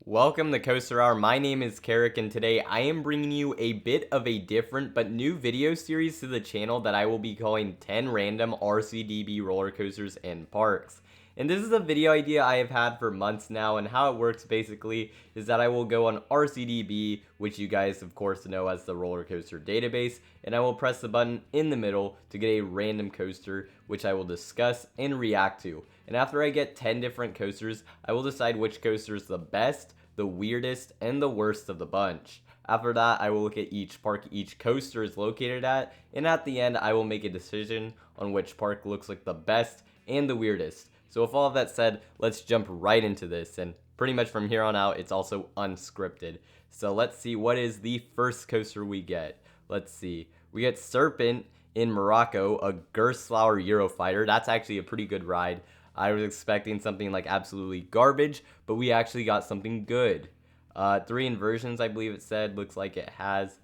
Welcome to Coaster Hour. My name is Carrick, and today I am bringing you a bit of a different but new video series to the channel that I will be calling 10 Random RCDB Roller Coasters and Parks. And this is a video idea I have had for months now, and how it works basically is that I will go on RCDB, which you guys of course know as the roller coaster database, and I will press the button in the middle to get a random coaster, which I will discuss and react to. And after I get 10 different coasters, I will decide which coaster is the best, the weirdest, and the worst of the bunch. After that, I will look at each park each coaster is located at, and at the end, I will make a decision on which park looks like the best and the weirdest. So with all of that said, let's jump right into this, and pretty much from here on out, it's also unscripted. So let's see what is the first coaster we get. Let's see. We get Serpent in Morocco, a Gerstlauer Eurofighter. That's actually a pretty good ride. I was expecting something like absolutely garbage, but we actually got something good. 3 inversions, I believe it said. Looks like it has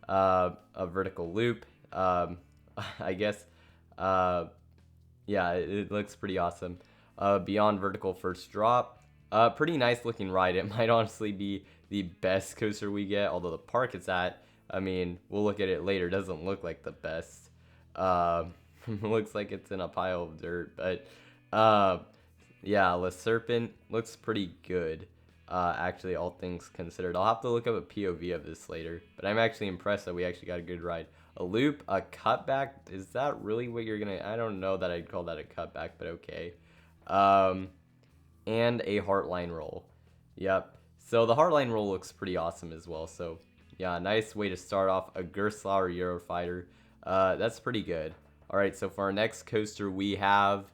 a vertical loop. I guess, yeah, it looks pretty awesome. Beyond vertical first drop. Pretty nice looking ride. It might honestly be the best coaster we get, although the park it's at, I mean, we'll look at it later. Doesn't look like the best. Looks like it's in a pile of dirt, but yeah, Le Serpent looks pretty good. Actually, all things considered. I'll have to look up a POV of this later, but I'm actually impressed that we actually got a good ride. A loop, a cutback, is that really what you're gonna, I don't know that I'd call that a cutback, but okay. And a heartline roll. Yep. So the heartline roll looks pretty awesome as well. So yeah, nice way to start off a Gerstlauer Eurofighter. That's pretty good. All right, so for our next coaster, we have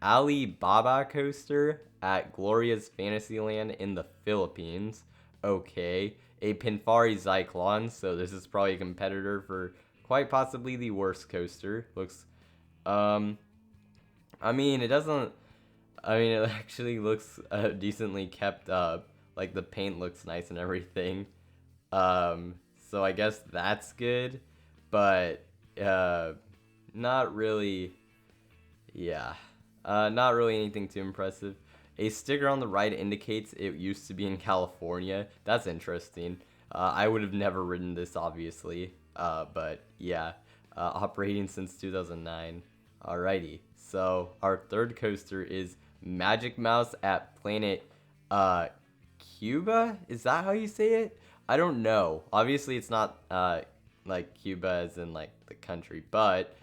Alibaba Coaster at Gloria's Fantasyland in the Philippines. Okay, a Pinfari Zyklon, so this is probably a competitor for quite possibly the worst coaster. Looks, I mean, it doesn't, I mean, it actually looks decently kept up. Like, the paint looks nice and everything. So I guess that's good, but, not really, yeah. Not really anything too impressive. A sticker on the right indicates it used to be in California. That's interesting. I would have never ridden this, obviously. But yeah, operating since 2009. Alrighty. So our third coaster is Magic Mouse at Planet Cuba? Is that how you say it? I don't know. Obviously, it's not like Cuba as in like the country, but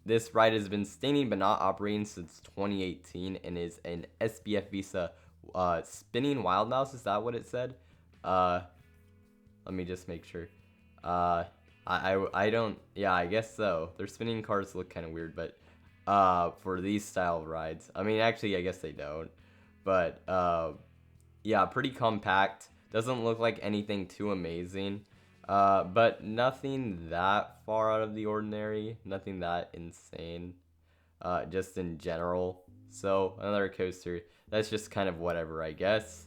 this ride has been standing but not operating since 2018 and is an SBF Visa spinning wild mouse. Is that what it said? Let me just make sure. I don't, yeah, I guess so. Their spinning cars look kind of weird, but for these style of rides, I mean, actually, I guess they don't. But yeah, pretty compact. Doesn't look like anything too amazing. But nothing that far out of the ordinary, nothing that insane, just in general. So another coaster, that's just kind of whatever, I guess.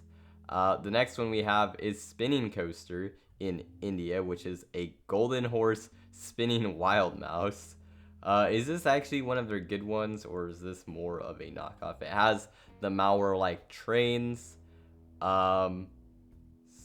The next one we have is Spinning Coaster in India, which is a Golden Horse Spinning Wild Mouse. Is this actually one of their good ones, or is this more of a knockoff? It has the malware-like trains,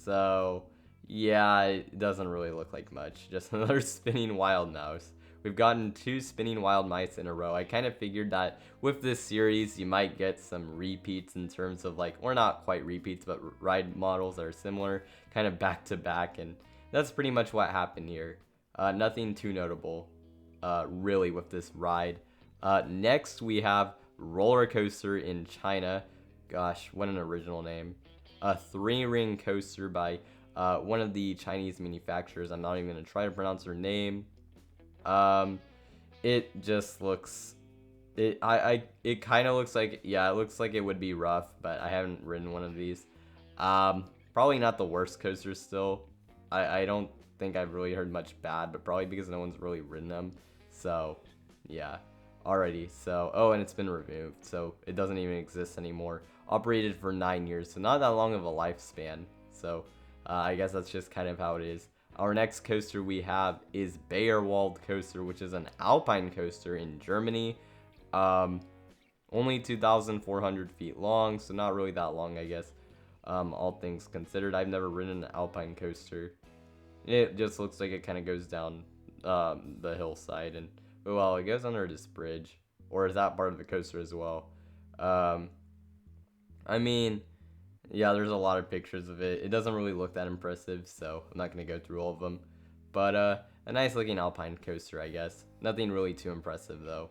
so yeah, it doesn't really look like much. Just another spinning wild mouse. We've gotten 2 spinning wild mice in a row. I kind of figured that with this series, you might get some repeats in terms of like, or not quite repeats, but ride models that are similar, kind of back to back. And that's pretty much what happened here. Nothing too notable, really, with this ride. Next, we have Roller Coaster in China. Gosh, what an original name. A 3-ring coaster by one of the Chinese manufacturers. I'm not even going to try to pronounce her name. It just looks, it kind of looks like, yeah, it looks like it would be rough, but I haven't ridden one of these. Probably not the worst coaster still. I don't think I've really heard much bad, but probably because no one's really ridden them. So, yeah. Alrighty, so, oh, and it's been removed, so it doesn't even exist anymore. Operated for 9 years, so not that long of a lifespan. So, I guess that's just kind of how it is. Our next coaster we have is Bayerwald Coaster, which is an alpine coaster in Germany. Only 2,400 feet long, so not really that long, I guess. all things considered. I've never ridden an alpine coaster. It just looks like it kind of goes down the hillside, and well, it goes under this bridge, or is that part of the coaster as well? Um, I mean, yeah, there's a lot of pictures of it. It doesn't really look that impressive, so I'm not gonna go through all of them. But a nice looking alpine coaster, I guess. Nothing really too impressive though.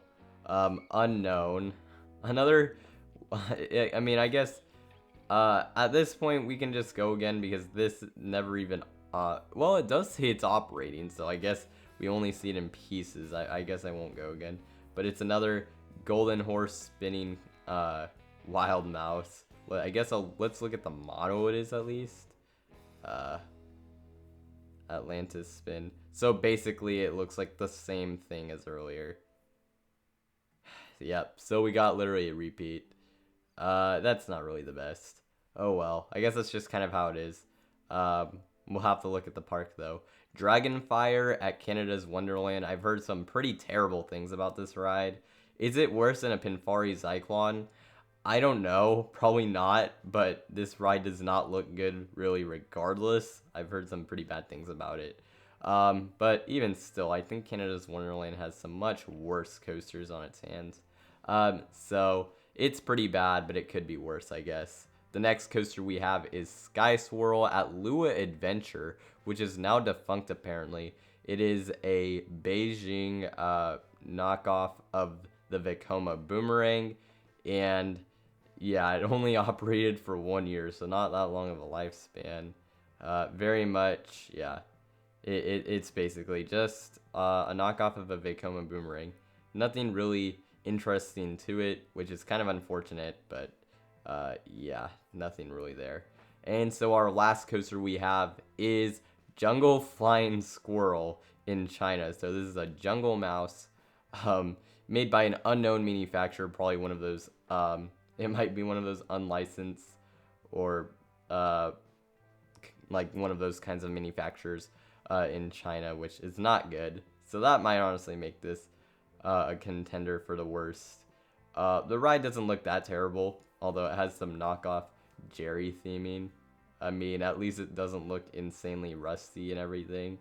Unknown, another. I mean, I guess at this point we can just go again because this never even. Well, it does say it's operating, so I guess we only see it in pieces. I guess I won't go again. But it's another golden horse spinning wild mouse. I guess let's look at the motto it is at least. Atlantis spin. So basically it looks like the same thing as earlier. Yep, so we got literally a repeat. That's not really the best. Oh well, I guess that's just kind of how it is. We'll have to look at the park though. Dragonfire at Canada's Wonderland. I've heard some pretty terrible things about this ride. Is it worse than a Pinfari Cyclone? I don't know, probably not, but this ride does not look good really regardless. I've heard some pretty bad things about it. But even still, I think Canada's Wonderland has some much worse coasters on its hands. So it's pretty bad, but it could be worse, I guess. The next coaster we have is Sky Swirl at Lua Adventure, which is now defunct apparently. It is a Beijing knockoff of the Vekoma Boomerang, and yeah, it only operated for 1 year, so not that long of a lifespan. Very much, yeah. It's basically just a knockoff of a Vekoma Boomerang. Nothing really interesting to it, which is kind of unfortunate, but yeah, nothing really there. And so our last coaster we have is Jungle Flying Squirrel in China. So this is a jungle mouse made by an unknown manufacturer, probably one of those, it might be one of those unlicensed or like one of those kinds of manufacturers in China, which is not good. So that might honestly make this a contender for the worst. The ride doesn't look that terrible, although it has some knockoff Jerry theming. I mean, at least it doesn't look insanely rusty and everything.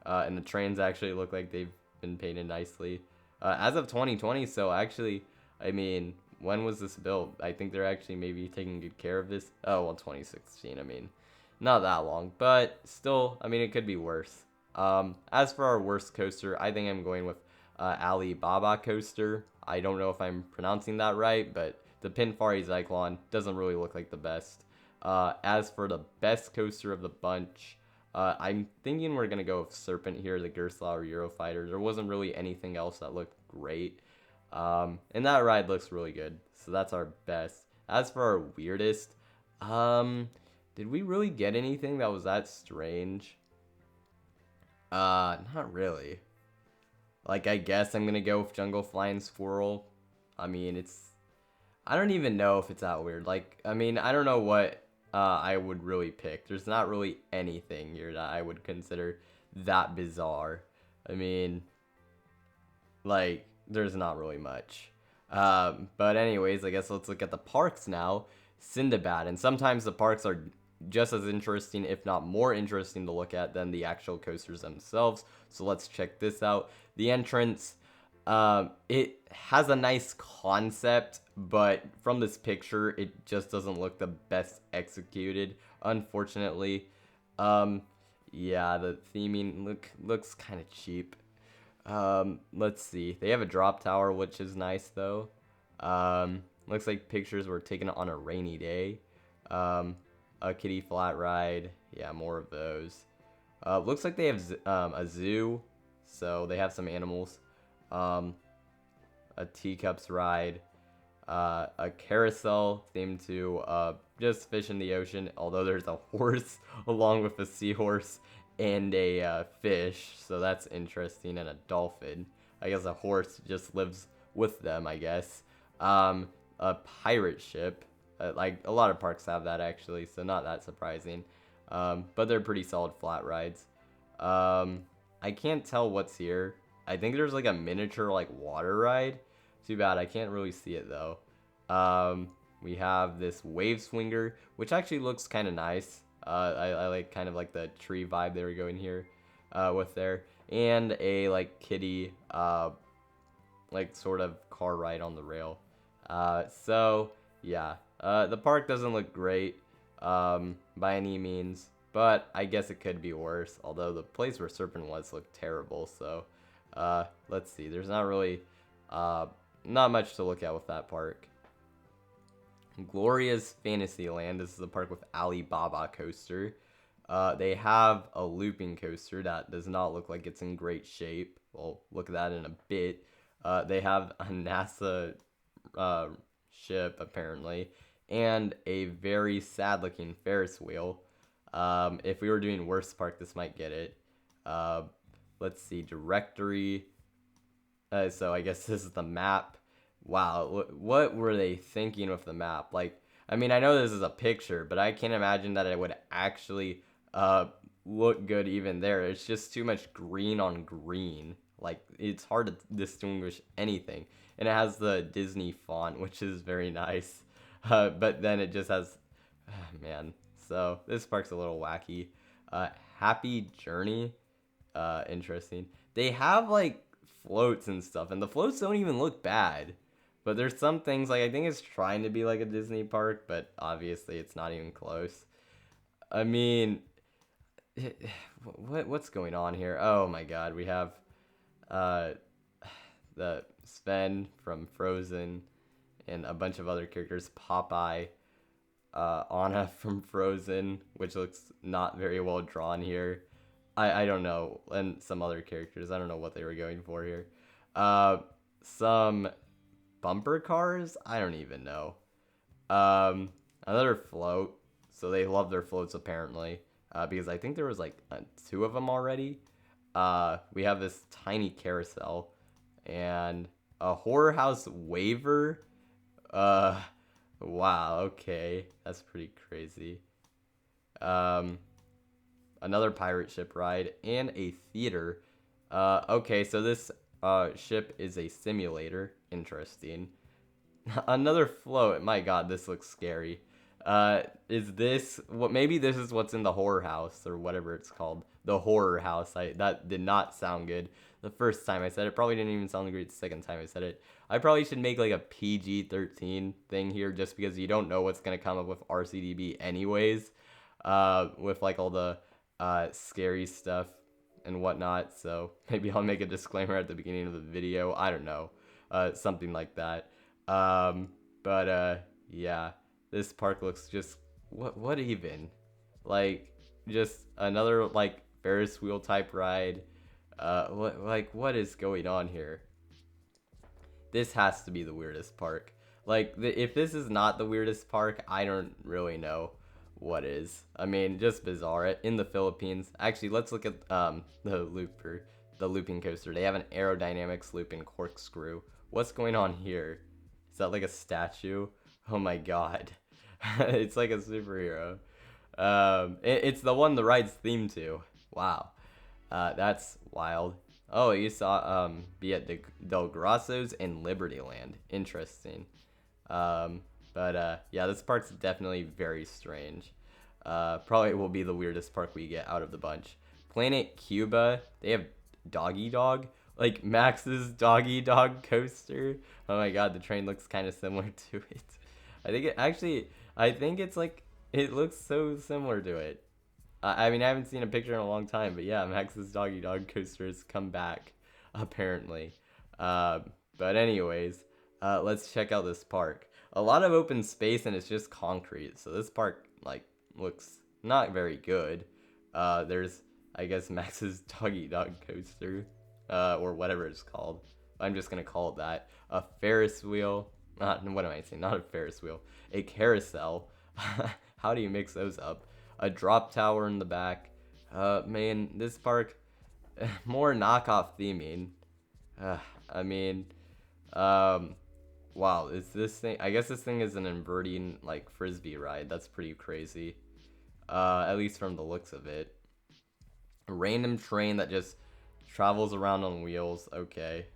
And the trains actually look like they've been painted nicely. As of 2020, so actually, I mean, when was this built? I think they're actually maybe taking good care of this. Oh, well, 2016, I mean, not that long, but still, I mean, it could be worse. As for our worst coaster, I think I'm going with Alibaba Coaster. I don't know if I'm pronouncing that right, but the Pinfari Cyclone doesn't really look like the best. As for the best coaster of the bunch, I'm thinking we're going to go with Serpent here, the Gerstlauer Eurofighter. There wasn't really anything else that looked great. And that ride looks really good. So that's our best. As for our weirdest, did we really get anything that was that strange? Not really. Like, I guess I'm going to go with Jungle Flying Squirrel. I mean, I don't even know if it's that weird. Like, I mean, I don't know what I would really pick. There's not really anything here that I would consider that bizarre. I mean, like, there's not really much. But anyways, I guess let's look at the parks now. Sindbad. And sometimes the parks are just as interesting, if not more interesting to look at than the actual coasters themselves. So let's check this out. The entrance, it has a nice concept, but from this picture, it just doesn't look the best executed, unfortunately. Yeah, the theming looks kind of cheap. Let's see. They have a drop tower, which is nice, though. Looks like pictures were taken on a rainy day. A kiddie flat ride. Yeah, more of those. Looks like they have a zoo, so they have some animals. A teacups ride. A carousel themed to just fish in the ocean, although there's a horse along with a seahorse and a fish, so that's interesting, and a dolphin. I guess a horse just lives with them, I guess. A pirate ship. Like, a lot of parks have that, actually, so not that surprising. But they're pretty solid flat rides. I can't tell what's here. I think there's, like, a miniature, like, water ride. Too bad, I can't really see it, though. we have this wave swinger, which actually looks kind of nice. I like kind of like the tree vibe they were going here with there. And a like kitty, like sort of car ride on the rail. So yeah, the park doesn't look great by any means, but I guess it could be worse. Although the place where Serpent was looked terrible. So let's see. There's not really not much to look at with that park. Gloria's Fantasyland. This is the park with Alibaba Coaster. They have a looping coaster that does not look like it's in great shape. We'll look at that in a bit. They have a NASA ship, apparently, and a very sad-looking Ferris wheel. If we were doing worst park, this might get it. Let's see, directory. So I guess this is the map. Wow, what were they thinking with the map? Like, I mean, I know this is a picture, but I can't imagine that it would actually look good even there. It's just too much green on green. Like, it's hard to distinguish anything. And it has the Disney font, which is very nice. But then it just has, man. So this park's a little wacky. Happy Journey, interesting. They have like floats and stuff, and the floats don't even look bad. But there's some things, like, I think it's trying to be like a Disney park, but obviously it's not even close. I mean, what's going on here? Oh my god, we have the Sven from Frozen and a bunch of other characters. Popeye, Anna from Frozen, which looks not very well drawn here. I don't know, and some other characters. I don't know what they were going for here. Some bumper cars? I don't even know. Another float. So they love their floats apparently. Because I think there was like 2 of them already. We have this tiny carousel. And a horror house waiver. Wow, okay. That's pretty crazy. Another pirate ship ride. And a theater. Okay, so this ship is a simulator. Interesting. Another float. My god, this looks scary. Is this what? Maybe this is what's in the horror house or whatever it's called. The horror house. That did not sound good the first time I said it. Probably didn't even sound great the second time I said it. I probably should make like a PG-13 thing here, just because you don't know what's gonna come up with RCDB anyways. With like all the scary stuff and whatnot. So maybe I'll make a disclaimer at the beginning of the video. I don't know. Something like that. Yeah, this park looks just, what even? Like, just another, like, Ferris wheel type ride. What is going on here? This has to be the weirdest park. Like, if this is not the weirdest park, I don't really know what is. I mean, just bizarre. In the Philippines. Actually, let's look at the looping coaster. They have an aerodynamics looping corkscrew. What's going on here? Is that like a statue? Oh my god. It's like a superhero. It's the one the ride's themed to. Wow. That's wild. Oh, you saw be at the Del Grossos and Libertyland. Interesting. Yeah, this park's definitely very strange. Probably will be the weirdest park we get out of the bunch. Planet Cuba, they have Doggy Dog. Like Max's Doggy Dog coaster. Oh my god, the train looks kind of similar to it. I think it's like, it looks so similar to it. I mean, I haven't seen a picture in a long time, but yeah, Max's Doggy Dog coaster has come back, apparently. But anyways, let's check out this park. A lot of open space, and it's just concrete, so this park, like, looks not very good. There's, I guess, Max's Doggy Dog coaster. Or whatever it's called. I'm just gonna call it that. A Ferris wheel. What am I saying? Not a Ferris wheel. A carousel. How do you mix those up? A drop tower in the back. Man, this park, more knockoff theming. I mean, wow, is this thing? I guess this thing is an inverting like frisbee ride. That's pretty crazy. At least from the looks of it. A random train that just travels around on wheels. Okay,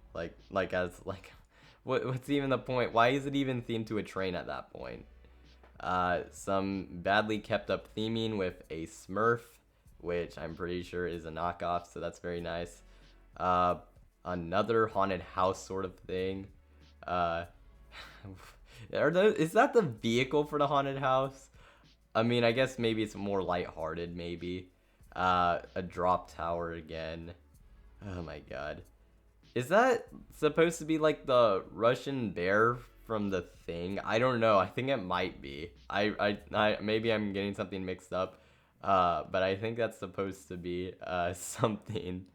what's even the point? Why is it even themed to a train at that point? Some badly kept up theming with a Smurf, which I'm pretty sure is a knockoff, so that's very nice. Another haunted house sort of thing. Uh, is that the vehicle for the haunted house? I mean, I guess maybe it's more lighthearted, maybe. A drop tower again. Oh my god. Is that supposed to be like the Russian bear from the Thing? I don't know. I think it might be. I maybe I'm getting something mixed up. But I think that's supposed to be something.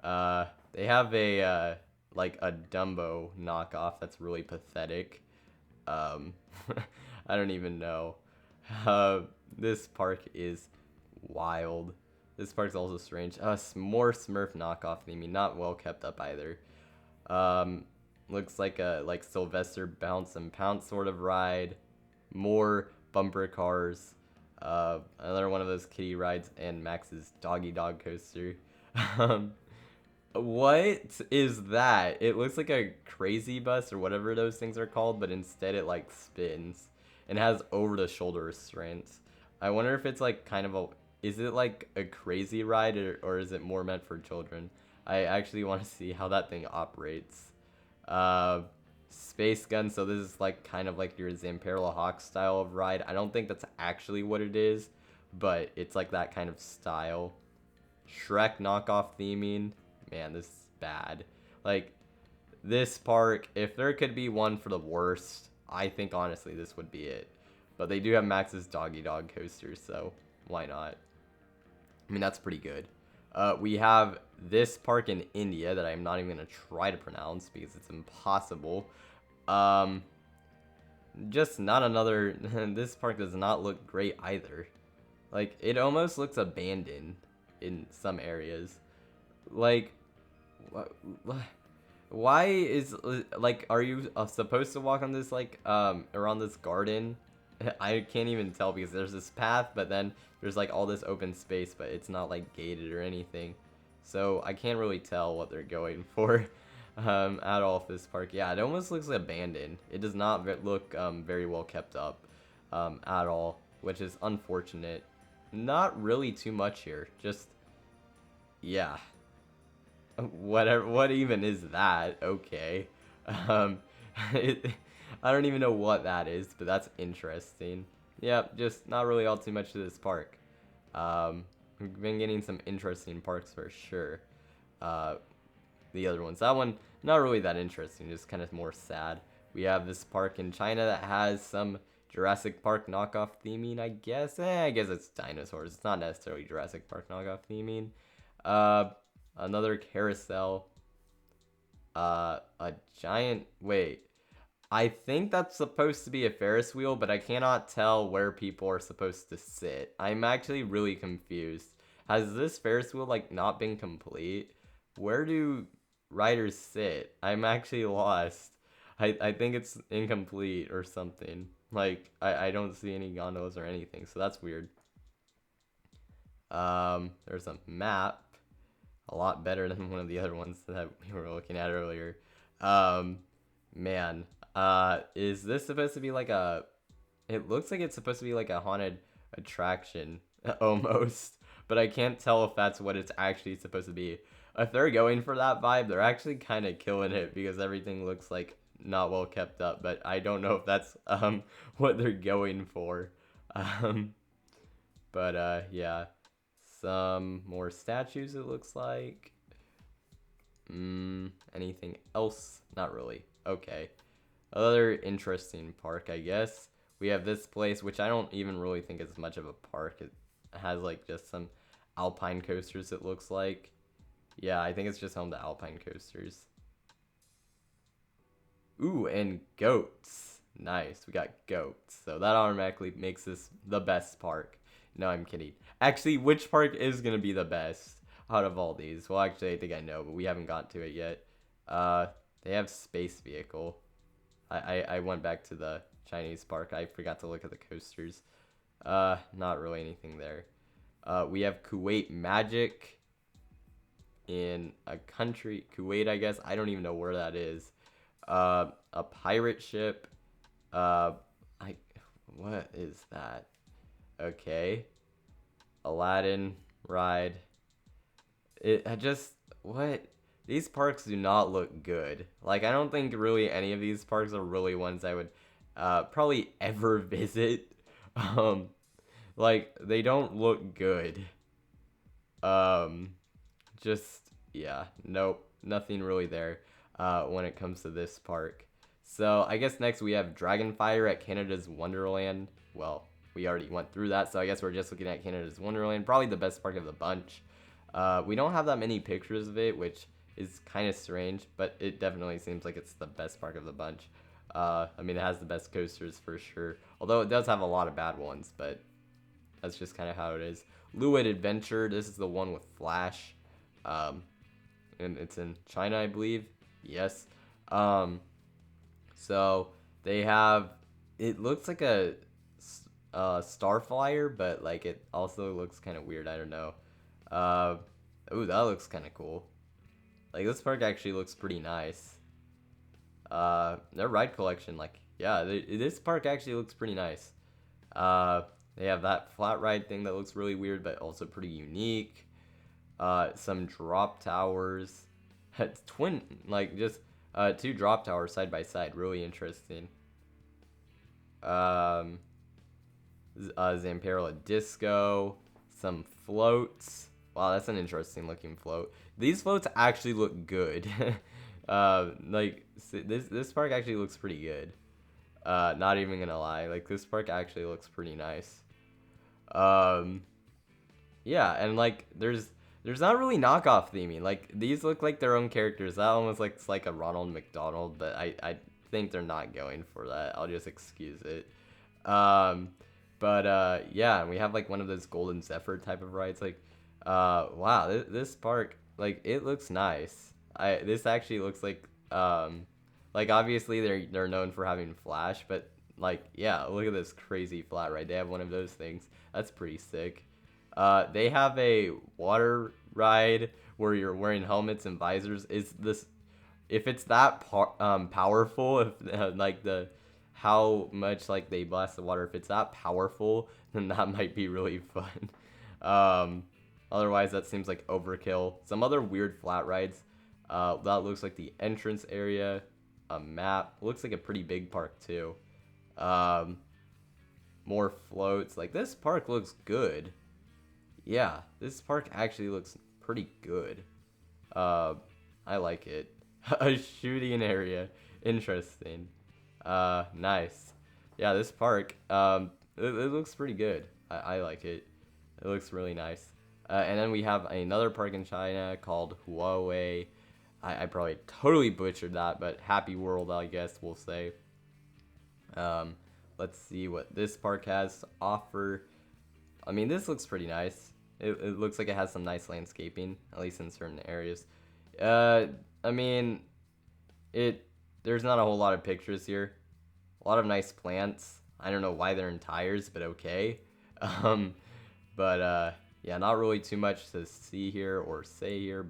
They have a like a Dumbo knockoff that's really pathetic. Um, I don't even know. This park is wild. This park's also strange. More Smurf knockoff theming, not well kept up either. Looks like a Sylvester bounce and pounce sort of ride. More bumper cars. Another one of those kiddie rides, and Max's Doggy Dog Coaster. What is that? It looks like a crazy bus or whatever those things are called, but instead it like spins and has over the shoulder restraints. I wonder if it's like kind of a, is it like a crazy ride, or is it more meant for children? I actually want to see how that thing operates. Space gun, so this is like kind of like your Zamperla Hawk style of ride. I don't think that's actually what it is, but it's like that kind of style. Shrek knockoff theming. Man, this is bad. Like, this park, if there could be one for the worst, I think honestly this would be it. But they do have Max's Doggy Dog Coasters, so why not? I mean, that's pretty good. We have this park in India that I'm not even going to try to pronounce because it's impossible. Just not another... This park does not look great either. Like, it almost looks abandoned in some areas. Like, why is, like, are you supposed to walk on this, like, around this garden? I can't even tell because there's this path, but then there's like all this open space, but it's not like gated or anything. So I can't really tell what they're going for at all for this park. Yeah, it almost looks like abandoned. It does not look very well kept up at all, which is unfortunate. Not really too much here. Just, yeah. Whatever. What even is that? Okay. I don't even know what that is, but that's interesting. Yeah, just not really all too much to this park. We've been getting some interesting parks for sure. The other ones, that one, not really that interesting, just kind of more sad. We have this park in China that has some Jurassic Park knockoff theming, I guess. I guess it's dinosaurs. It's not necessarily Jurassic Park knockoff theming. Another carousel. A giant, wait. I think that's supposed to be a Ferris wheel, but I cannot tell where people are supposed to sit. I'm actually really confused. Has this Ferris wheel, like, not been complete? Where do riders sit? I'm actually lost. I think it's incomplete or something. Like, I don't see any gondolas or anything, so that's weird. There's a map. A lot better than one of the other ones that we were looking at earlier. Man. Is this supposed to be like a... It looks like it's supposed to be like a haunted attraction, almost. But I can't tell if that's what it's actually supposed to be. If they're going for that vibe, they're actually kind of killing it because everything looks like not well kept up. But I don't know if that's what they're going for. Yeah. Some more statues, it looks like. Anything else? Not really. Okay. Another interesting park, I guess. We have this place, which I don't even really think is much of a park. It has like just some alpine coasters, it looks like. Yeah, I think it's just home to alpine coasters. Ooh, and goats. Nice, we got goats. So that automatically makes this the best park. No, I'm kidding. Actually, which park is going to be the best out of all these? Well, actually, I think I know, but we haven't gotten to it yet. They have Space Vehicle. I went back to the Chinese park. I forgot to look at the coasters. Not really anything there. We have Kuwait Magic in a country. Kuwait, I guess. I don't even know where that is. A pirate ship. What is that? Okay. Aladdin ride. I just, what? These parks do not look good. Like, I don't think really any of these parks are really ones I would probably ever visit. Um, like, they don't look good. Um, just, yeah, nope, nothing really there when it comes to this park. So, I guess next we have Dragonfire at Canada's Wonderland. Well, we already went through that, so I guess we're just looking at Canada's Wonderland. Probably the best park of the bunch. We don't have that many pictures of it, which is kind of strange, but it definitely seems like it's the best park of the bunch. I mean, it has the best coasters for sure, although it does have a lot of bad ones, but that's just kind of how it is. Luid Adventure, this is the one with Flash, and it's in China, I believe. Yes. So they have, it looks like a Starflyer, but like it also looks kind of weird. I don't know. Ooh, that looks kind of cool. Like, this park actually looks pretty nice. Their ride collection, like, yeah, this park actually looks pretty nice. They have that flat ride thing that looks really weird, but also pretty unique. Some drop towers. Twin, like, just two drop towers side by side. Really interesting. Zamperla Disco. Some floats. Wow, that's an interesting looking float. These floats actually look good. Like, this park actually looks pretty good. Not even gonna lie, like, this park actually looks pretty nice. Yeah, and like, there's not really knockoff theming. Like, these look like their own characters. That almost looks like a Ronald McDonald, but I think they're not going for that. I'll just excuse it. Yeah, and we have like one of those Golden Zephyr type of rides. Like, wow, this park, like, it looks nice. This actually looks like obviously they're known for having Flash, but like, yeah, look at this crazy flat ride. They have one of those things. That's pretty sick. They have a water ride where you're wearing helmets and visors. If it's that powerful, if like how much like they blast the water, if it's that powerful, then that might be really fun. Otherwise, that seems like overkill. Some other weird flat rides. That looks like the entrance area. A map. Looks like a pretty big park too. More floats. Like, this park looks good. Yeah, this park actually looks pretty good. I like it. A shooting area. Interesting. Nice. Yeah, this park, it looks pretty good. I like it. It looks really nice. And then we have another park in China called Huawei. I probably totally butchered that, but Happy World, I guess we'll say. Let's see what this park has to offer. I mean, this looks pretty nice. It looks like it has some nice landscaping, at least in certain areas. I mean, there's not a whole lot of pictures here. A lot of nice plants. I don't know why they're in tires, but okay. Yeah, not really too much to see here or say here,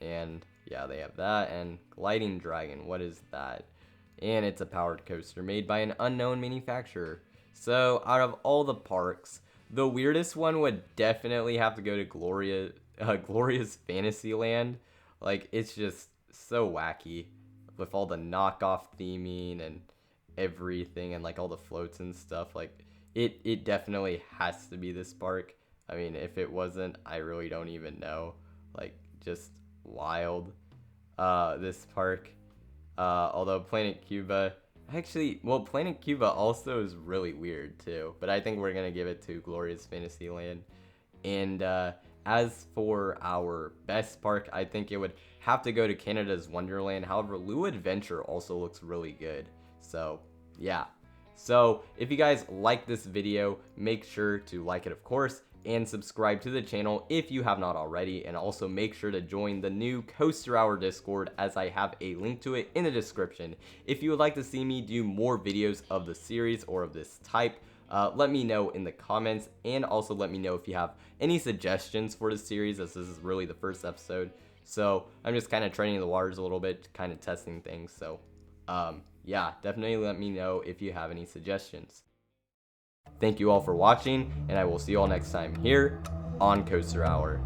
and yeah, they have that. And Gliding Dragon, what is that? And it's a powered coaster made by an unknown manufacturer. So out of all the parks, the weirdest one would definitely have to go to Gloria's Fantasyland. Like, it's just so wacky with all the knockoff theming and everything, and like all the floats and stuff. Like, it definitely has to be this park. I mean, if it wasn't, I really don't even know. Like, just wild. This park. Although Planet Cuba, actually, well, Planet Cuba also is really weird too. But I think we're gonna give it to Gloria's Fantasyland. And as for our best park, I think it would have to go to Canada's Wonderland. However, Loo Adventure also looks really good. So yeah. So if you guys like this video, make sure to like it, of course, and subscribe to the channel if you have not already, and also make sure to join the new Coaster Hour Discord, as I have a link to it in the description. If you would like to see me do more videos of the series or of this type, let me know in the comments, and also let me know if you have any suggestions for the series, as this is really the first episode. So I'm just kind of training the waters a little bit, kind of testing things. So yeah, definitely let me know if you have any suggestions. Thank you all for watching, and I will see you all next time here on Coaster Hour.